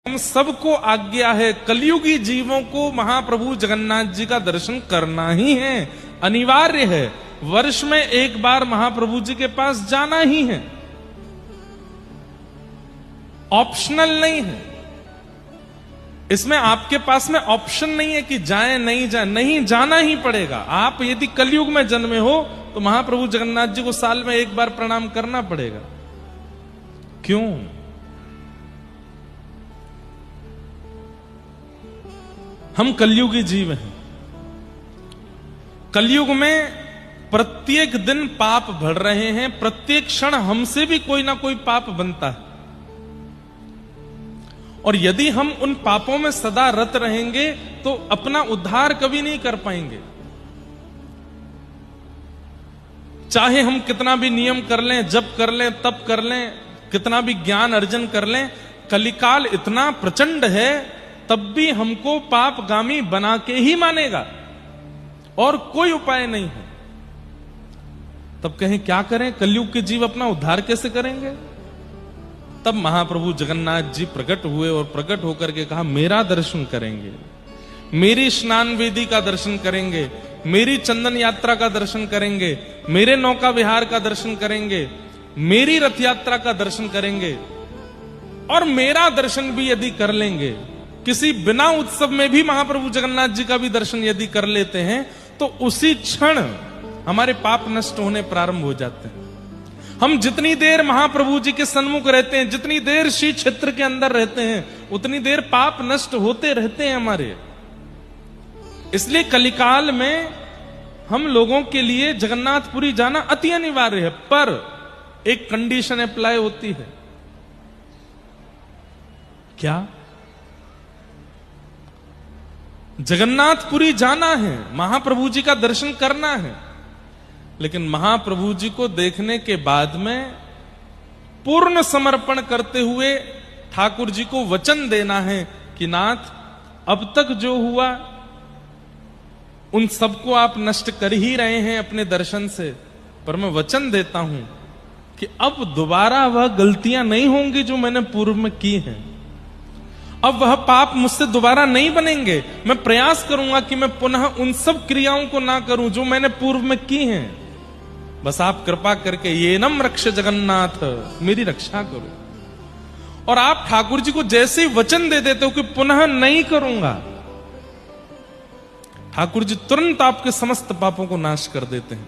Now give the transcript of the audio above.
हम सबको आज्ञा है, कलयुगी जीवों को महाप्रभु जगन्नाथ जी का दर्शन करना ही है, अनिवार्य है। वर्ष में एक बार महाप्रभु जी के पास जाना ही है, ऑप्शनल नहीं है। इसमें आपके पास में ऑप्शन नहीं है कि जाए नहीं जाए, नहीं जाना ही पड़ेगा। आप यदि कलयुग में जन्मे हो तो महाप्रभु जगन्नाथ जी को साल में एक बार प्रणाम करना पड़ेगा। क्यों? हम कलयुगी जीव हैं। कलयुग में प्रत्येक दिन पाप बढ़ रहे हैं, प्रत्येक क्षण हमसे भी कोई ना कोई पाप बनता है। और यदि हम उन पापों में सदा रत रहेंगे तो अपना उद्धार कभी नहीं कर पाएंगे। चाहे हम कितना भी नियम कर लें, जप कर लें, तप कर लें, कितना भी ज्ञान अर्जन कर लें, कलिकाल इतना प्रचंड है तब भी हमको पापगामी बना के ही मानेगा और कोई उपाय नहीं है। तब कहें क्या करें? कलयुग के जीव अपना उद्धार कैसे करेंगे? तब महाप्रभु जगन्नाथ जी प्रकट हुए और प्रकट होकर के कहा, मेरा दर्शन करेंगे, मेरी स्नान वेदी का दर्शन करेंगे, मेरी चंदन यात्रा का दर्शन करेंगे, मेरे नौका विहार का दर्शन करेंगे, मेरी रथ यात्रा का दर्शन करेंगे। और मेरा दर्शन भी यदि कर लेंगे, किसी बिना उत्सव में भी महाप्रभु जगन्नाथ जी का भी दर्शन यदि कर लेते हैं तो उसी क्षण हमारे पाप नष्ट होने प्रारंभ हो जाते हैं। हम जितनी देर महाप्रभु जी के सन्मुख रहते हैं, जितनी देर श्री क्षेत्र के अंदर रहते हैं, उतनी देर पाप नष्ट होते रहते हैं हमारे। इसलिए कलिकाल में हम लोगों के लिए जगन्नाथपुरी जाना अति अनिवार्य है, पर एक कंडीशन अप्लाई होती है। क्या? जगन्नाथपुरी जाना है, महाप्रभु जी का दर्शन करना है, लेकिन महाप्रभु जी को देखने के बाद में पूर्ण समर्पण करते हुए ठाकुर जी को वचन देना है कि नाथ, अब तक जो हुआ उन सबको आप नष्ट कर ही रहे हैं अपने दर्शन से, पर मैं वचन देता हूं कि अब दोबारा वह गलतियां नहीं होंगी जो मैंने पूर्व में की हैं। अब वह पाप मुझसे दोबारा नहीं बनेंगे। मैं प्रयास करूंगा कि मैं पुनः उन सब क्रियाओं को ना करूं जो मैंने पूर्व में की हैं। बस आप कृपा करके ये नम रक्ष जगन्नाथ, मेरी रक्षा करो। और आप ठाकुर जी को जैसे ही वचन दे देते हो कि पुनः नहीं करूंगा, ठाकुर जी तुरंत आपके समस्त पापों को नाश कर देते हैं।